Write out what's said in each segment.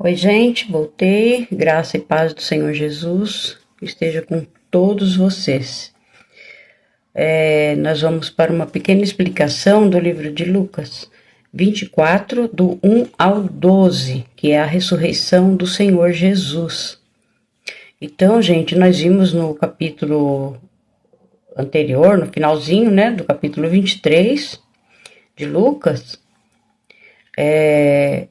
Oi, gente, voltei. Graça e paz do Senhor Jesus esteja com todos vocês. Nós vamos para uma pequena explicação do livro de Lucas 24, do 1 ao 12, que é a ressurreição do Senhor Jesus. Então, gente, nós vimos no capítulo anterior, no finalzinho, né, do capítulo 23 de Lucas,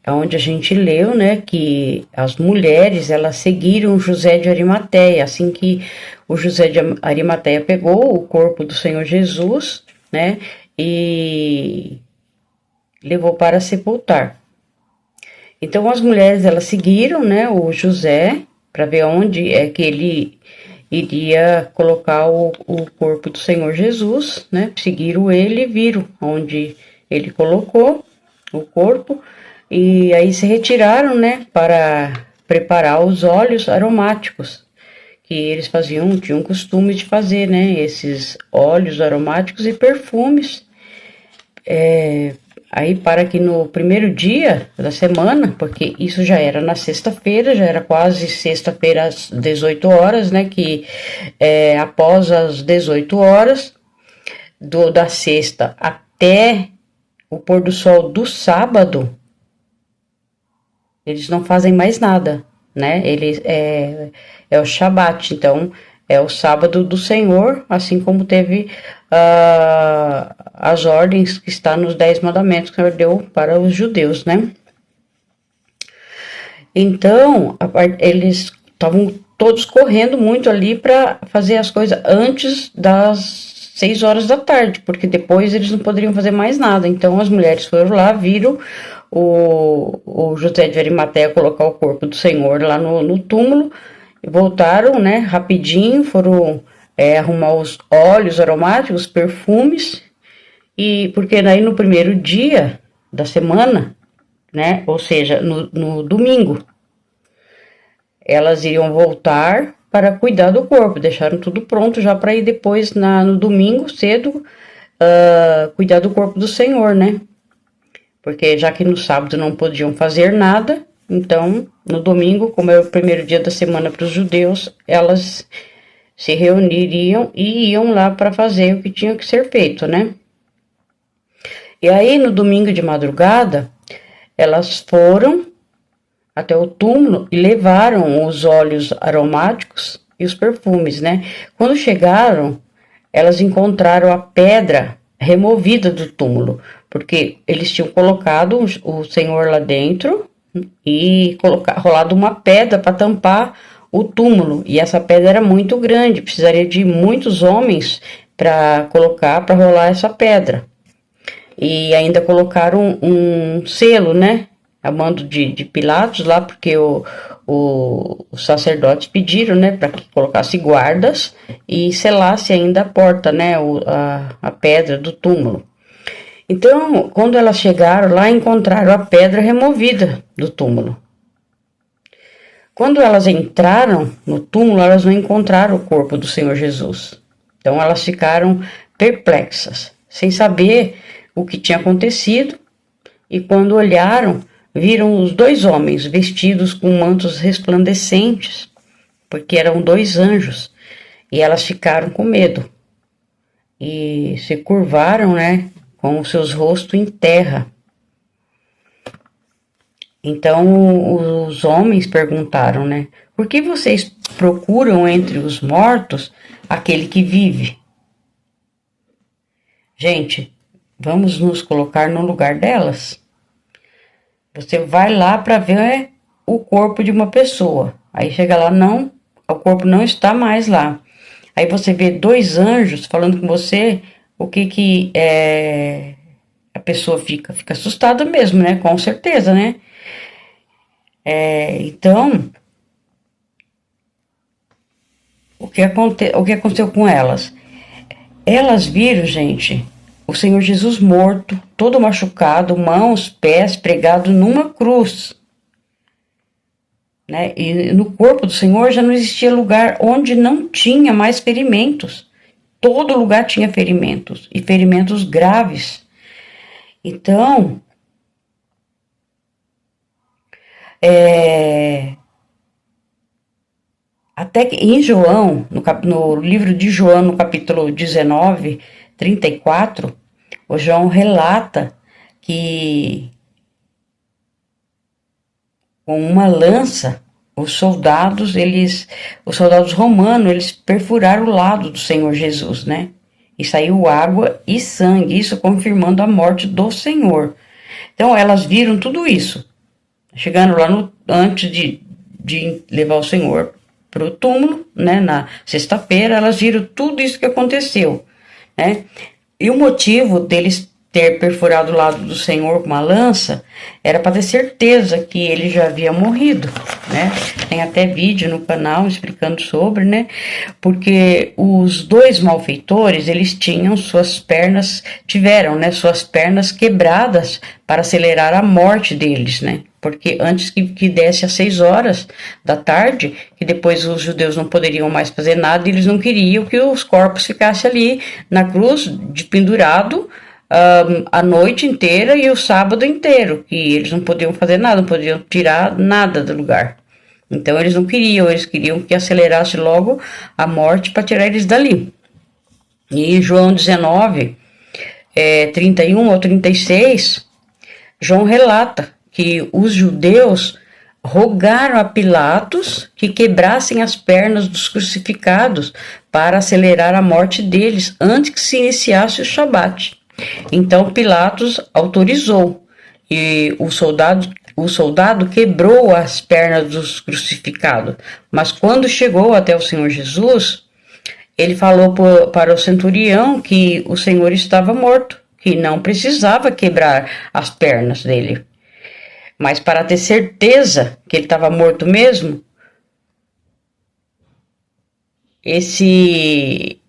onde a gente leu, né, que as mulheres, elas seguiram José de Arimateia, assim que o José de Arimateia pegou o corpo do Senhor Jesus, né, e levou para sepultar. Então as mulheres, elas seguiram, né, o José, para ver onde é que ele iria colocar o corpo do Senhor Jesus, né, seguiram ele e viram onde ele colocou o corpo, e aí se retiraram, né, para preparar os óleos aromáticos que eles faziam, tinham costume de fazer, né, esses óleos aromáticos e perfumes, aí para que no primeiro dia da semana, porque isso já era na sexta-feira, já era quase sexta-feira às 18 horas, né, que após as 18 horas da sexta até o pôr do sol do sábado, eles não fazem mais nada, né? Eles é o Shabat, então é o sábado do Senhor, assim como teve as ordens que está nos 10 mandamentos que o Senhor deu para os judeus, né? Então, eles estavam todos correndo muito ali para fazer as coisas antes das 6 horas da tarde, porque depois eles não poderiam fazer mais nada. Então as mulheres foram lá, viram o José de Arimateia colocar o corpo do Senhor lá no túmulo, e voltaram, né, rapidinho, foram arrumar os óleos aromáticos, perfumes, e porque daí no primeiro dia da semana, né, ou seja, no domingo, elas iriam voltar para cuidar do corpo, deixaram tudo pronto já para ir depois no domingo cedo cuidar do corpo do Senhor, né? Porque já que no sábado não podiam fazer nada, então no domingo, como é o primeiro dia da semana para os judeus, elas se reuniriam e iam lá para fazer o que tinha que ser feito, né? E aí no domingo de madrugada, elas foram até o túmulo e levaram os óleos aromáticos e os perfumes, né? Quando chegaram, elas encontraram a pedra removida do túmulo, porque eles tinham colocado o Senhor lá dentro e rolado uma pedra para tampar o túmulo, e essa pedra era muito grande, precisaria de muitos homens para rolar essa pedra. E ainda colocaram um selo, né, a mando de Pilatos lá, porque os sacerdotes pediram, né, para que colocasse guardas e selasse ainda a porta, né, a pedra do túmulo. Então, quando elas chegaram lá, encontraram a pedra removida do túmulo. Quando elas entraram no túmulo, elas não encontraram o corpo do Senhor Jesus. Então, elas ficaram perplexas, sem saber o que tinha acontecido, e quando olharam, viram os dois homens vestidos com mantos resplandecentes, porque eram dois anjos, e elas ficaram com medo e se curvaram, né, com os seus rostos em terra. Então os homens perguntaram, né, por que vocês procuram entre os mortos aquele que vive? Gente, vamos nos colocar no lugar delas. Você vai lá para ver o corpo de uma pessoa. Aí chega lá, não, o corpo não está mais lá. Aí você vê dois anjos falando com você, o que a pessoa fica assustada mesmo, né? Com certeza, né? Então, o que aconteceu com elas? Elas viram, gente, o Senhor Jesus morto, todo machucado, mãos, pés, pregado numa cruz. Né? E no corpo do Senhor já não existia lugar onde não tinha mais ferimentos. Todo lugar tinha ferimentos, e ferimentos graves. Então, Até que em João, no livro de João, no capítulo 19, 34, o João relata que com uma lança, os soldados romanos, eles perfuraram o lado do Senhor Jesus, né? E saiu água e sangue, isso confirmando a morte do Senhor. Então elas viram tudo isso, chegando lá antes de levar o Senhor para o túmulo, né? Na sexta-feira, elas viram tudo isso que aconteceu, né? E o motivo deles ter perfurado o lado do Senhor com uma lança era para ter certeza que ele já havia morrido, né? Tem até vídeo no canal explicando sobre, né? Porque os dois malfeitores, eles tiveram suas pernas quebradas para acelerar a morte deles, né? Porque antes que desse às 6 horas da tarde, que depois os judeus não poderiam mais fazer nada, eles não queriam que os corpos ficassem ali na cruz, de pendurado, a noite inteira e o sábado inteiro, que eles não podiam fazer nada, não podiam tirar nada do lugar. Então eles queriam que acelerasse logo a morte para tirar eles dali. E em João 19, 31 ou 36, João relata que os judeus rogaram a Pilatos que quebrassem as pernas dos crucificados para acelerar a morte deles antes que se iniciasse o Shabat. Então Pilatos autorizou e o soldado quebrou as pernas dos crucificados. Mas quando chegou até o Senhor Jesus, ele falou para o centurião que o Senhor estava morto, que não precisava quebrar as pernas dele. Mas para ter certeza que ele estava morto mesmo, esse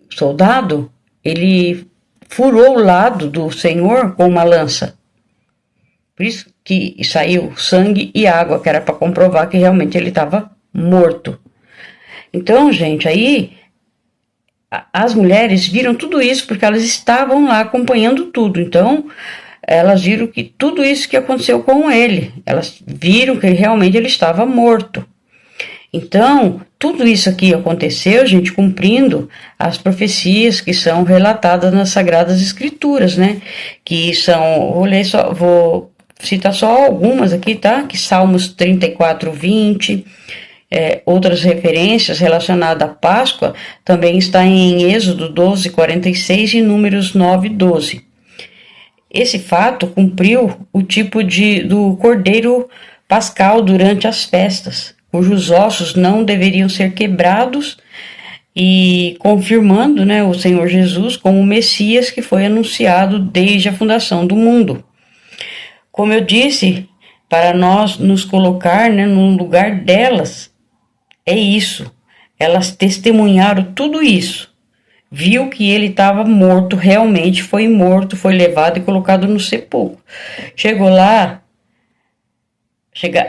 soldado, ele furou o lado do Senhor com uma lança. Por isso que saiu sangue e água, que era para comprovar que realmente ele estava morto. Então, gente, aí as mulheres viram tudo isso porque elas estavam lá acompanhando tudo. Então, elas viram que tudo isso que aconteceu com ele, elas viram que realmente ele estava morto. Então, tudo isso aqui aconteceu, gente, cumprindo as profecias que são relatadas nas Sagradas Escrituras, né? Que são, vou citar só algumas aqui, tá? Que Salmos 34, 20, outras referências relacionadas à Páscoa também está em Êxodo 12, 46 e Números 9, 12. Esse fato cumpriu o tipo do cordeiro pascal durante as festas, cujos ossos não deveriam ser quebrados, e confirmando, né, o Senhor Jesus como o Messias que foi anunciado desde a fundação do mundo. Como eu disse, para nós nos colocar, né, no lugar delas, é isso. Elas testemunharam tudo isso. Viu que ele estava morto, realmente foi morto, foi levado e colocado no sepulcro. Chegou lá,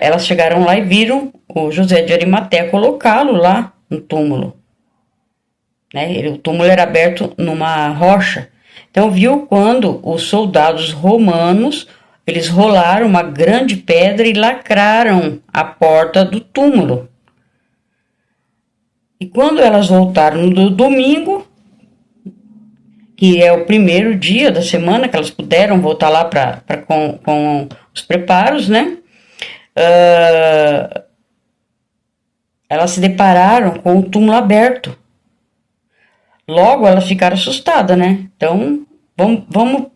elas chegaram lá e viram o José de Arimateia colocá-lo lá no túmulo. Né? O túmulo era aberto numa rocha. Então viu quando os soldados romanos, eles rolaram uma grande pedra e lacraram a porta do túmulo. E quando elas voltaram no domingo, que é o primeiro dia da semana que elas puderam voltar lá com os preparos, né? Elas se depararam com o túmulo aberto. Logo elas ficaram assustadas, né? Então, vamos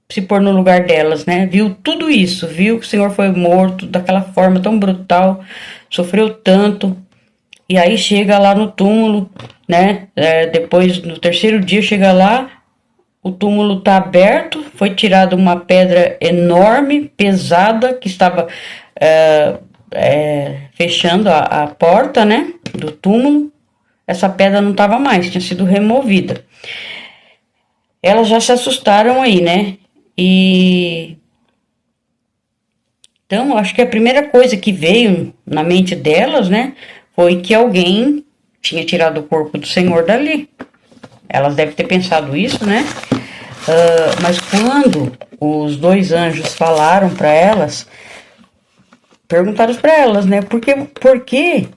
se pôr no lugar delas, né? Viu tudo isso, viu que o Senhor foi morto daquela forma tão brutal, sofreu tanto, e aí chega lá no túmulo, né? Depois, no terceiro dia, chega lá, o túmulo tá aberto, foi tirada uma pedra enorme, pesada, que estava fechando a porta, né? Do túmulo. Essa pedra não estava mais, tinha sido removida. Elas já se assustaram aí, né? Então, acho que a primeira coisa que veio na mente delas, né, foi que alguém tinha tirado o corpo do Senhor dali. Elas devem ter pensado isso, né? Mas quando os dois anjos falaram para elas, perguntaram para elas, né? Por que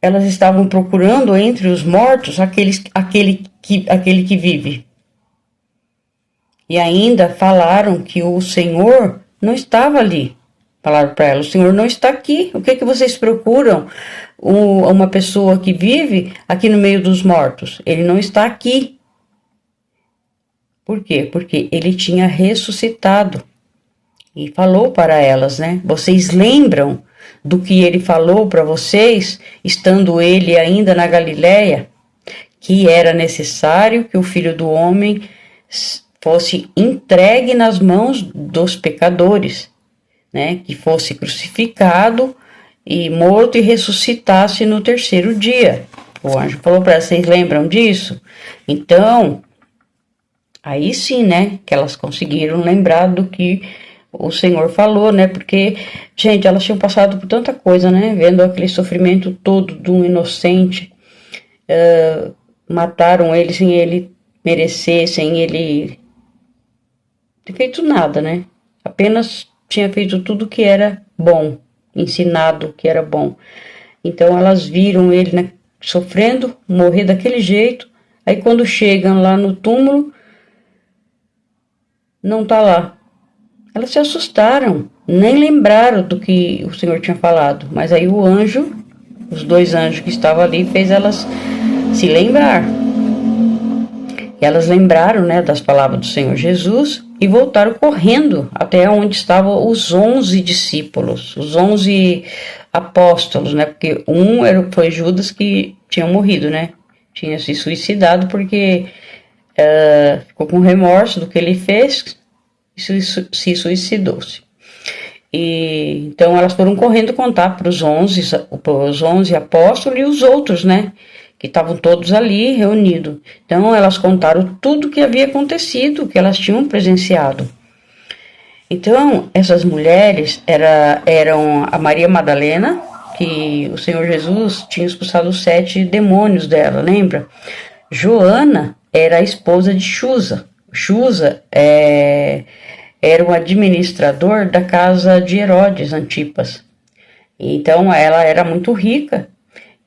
elas estavam procurando entre os mortos aquele que vive? E ainda falaram que o Senhor não estava ali. Falaram para elas, o Senhor não está aqui. O que vocês procuram? Uma pessoa que vive aqui no meio dos mortos. Ele não está aqui. Por quê? Porque ele tinha ressuscitado. E falou para elas, né? Vocês lembram do que ele falou para vocês, estando ele ainda na Galileia? Que era necessário que o Filho do Homem fosse entregue nas mãos dos pecadores, né? Que fosse crucificado e morto e ressuscitasse no terceiro dia. O anjo falou para elas, vocês lembram disso? Então, aí sim, né? Que elas conseguiram lembrar do que o Senhor falou, né? Porque, gente, elas tinham passado por tanta coisa, né? Vendo aquele sofrimento todo de um inocente. Mataram ele sem ele merecer, sem ele ter feito nada, né? Apenas tinha feito tudo que era bom, ensinado que era bom. Então elas viram ele, né, sofrendo, morrer daquele jeito. Aí quando chegam lá no túmulo, não tá lá. Elas se assustaram, nem lembraram do que o Senhor tinha falado. Mas aí o anjo, os dois anjos que estavam ali, fez elas se lembrar. E elas lembraram, né, das palavras do Senhor Jesus e voltaram correndo até onde estavam os 11 discípulos, os 11 apóstolos, né? Porque foi Judas que tinha morrido, né? Tinha se suicidado porque ficou com remorso do que ele fez e se suicidou-se. E então elas foram correndo contar para os 11 apóstolos e os outros, né? Que estavam todos ali reunidos. Então elas contaram tudo o que havia acontecido, que elas tinham presenciado. Então essas mulheres eram a Maria Madalena, que o Senhor Jesus tinha expulsado os 7 demônios dela, lembra? Joana era a esposa de Chuza. Chuza era um administrador da casa de Herodes Antipas. Então ela era muito rica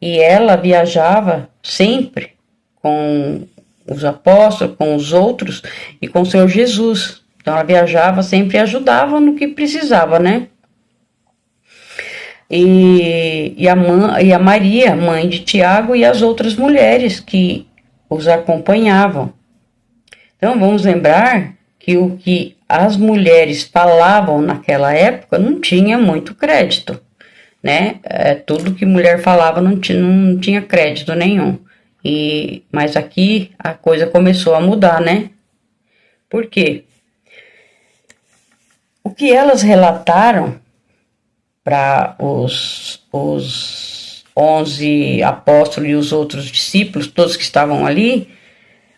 e ela viajava sempre com os apóstolos, com os outros e com o Senhor Jesus. Então ela viajava sempre e ajudava no que precisava, né? E a Maria, mãe de Tiago, e as outras mulheres que os acompanhavam. Então vamos lembrar que o que as mulheres falavam naquela época não tinha muito crédito, né? Tudo que mulher falava não tinha crédito nenhum. Mas aqui a coisa começou a mudar, né? Por quê? O que elas relataram para os 11 apóstolos e os outros discípulos, todos que estavam ali,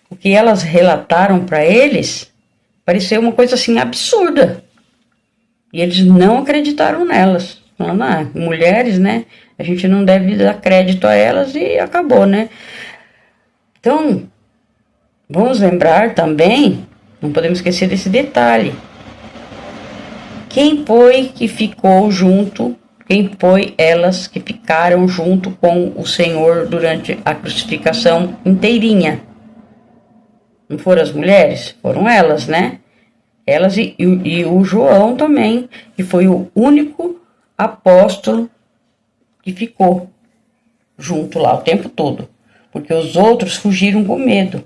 o que elas relataram para eles pareceu uma coisa assim absurda. E eles não acreditaram nelas. Falando, mulheres, né? A gente não deve dar crédito a elas e acabou, né? Então, vamos lembrar também, não podemos esquecer desse detalhe. Quem foi que ficou junto, quem foi elas que ficaram junto com o Senhor durante a crucificação inteirinha? Não foram as mulheres? Foram elas, né? Elas e o João também, que foi o único apóstolo que ficou junto lá o tempo todo. Porque os outros fugiram com medo.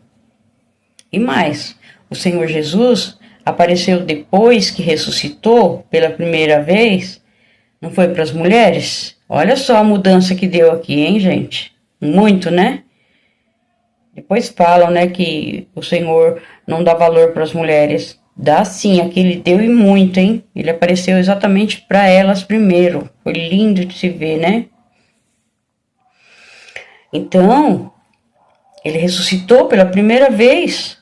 E mais, o Senhor Jesus apareceu depois que ressuscitou pela primeira vez, não foi para as mulheres? Olha só a mudança que deu aqui, hein, gente? Muito, né? Depois falam, né, que o Senhor não dá valor para as mulheres. Dá sim, aqui ele deu e muito, hein? Ele apareceu exatamente para elas primeiro. Foi lindo de se ver, né? Então, ele ressuscitou pela primeira vez.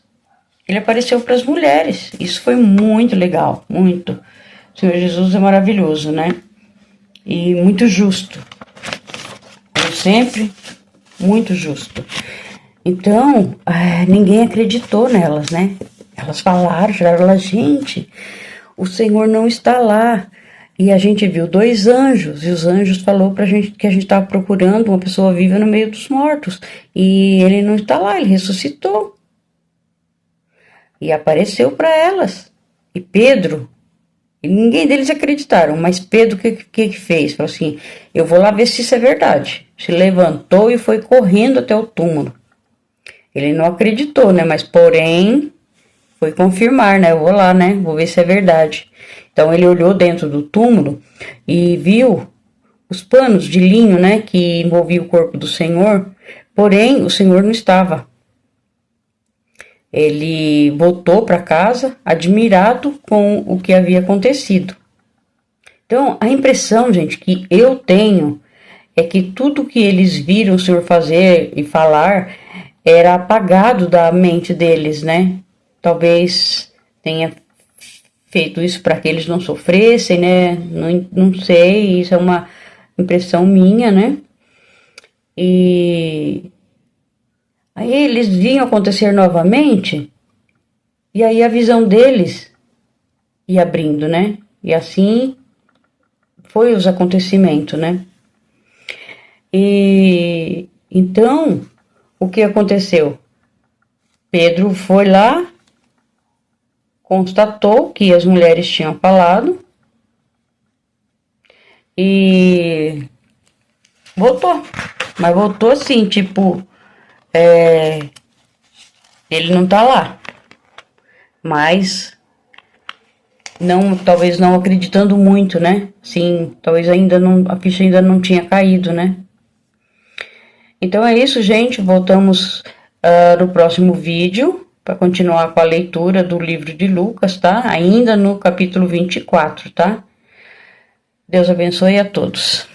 Ele apareceu para as mulheres. Isso foi muito legal, muito. O Senhor Jesus é maravilhoso, né? E muito justo. Como sempre, muito justo. Então, ninguém acreditou nelas, né? Elas falaram, gente, o Senhor não está lá. E a gente viu 2 anjos, e os anjos falou pra gente que a gente estava procurando uma pessoa viva no meio dos mortos. E ele não está lá, ele ressuscitou. E apareceu para elas. E Pedro, e ninguém deles acreditaram, mas Pedro o que fez? Falou assim, eu vou lá ver se isso é verdade. Se levantou e foi correndo até o túmulo. Ele não acreditou, né? Mas porém, foi confirmar, né? Eu vou lá, né? Vou ver se é verdade. Então ele olhou dentro do túmulo e viu os panos de linho, né? Que envolviam o corpo do Senhor. Porém, o Senhor não estava. Ele voltou para casa admirado com o que havia acontecido. Então, a impressão, gente, que eu tenho é que tudo que eles viram o Senhor fazer e falar era apagado da mente deles, né? Talvez tenha feito isso para que eles não sofressem, né? Não sei, isso é uma impressão minha, né? E aí eles vinham acontecer novamente, e aí a visão deles ia abrindo, né? E assim foi os acontecimentos, né? E então, o que aconteceu? Pedro foi lá, constatou que as mulheres tinham falado e voltou. Mas voltou assim, tipo, ele não tá lá. Mas não, talvez não acreditando muito, né? Sim, talvez ainda não, a ficha ainda não tinha caído, né? Então é isso, gente. Voltamos no próximo vídeo para continuar com a leitura do livro de Lucas, tá? Ainda no capítulo 24, tá? Deus abençoe a todos.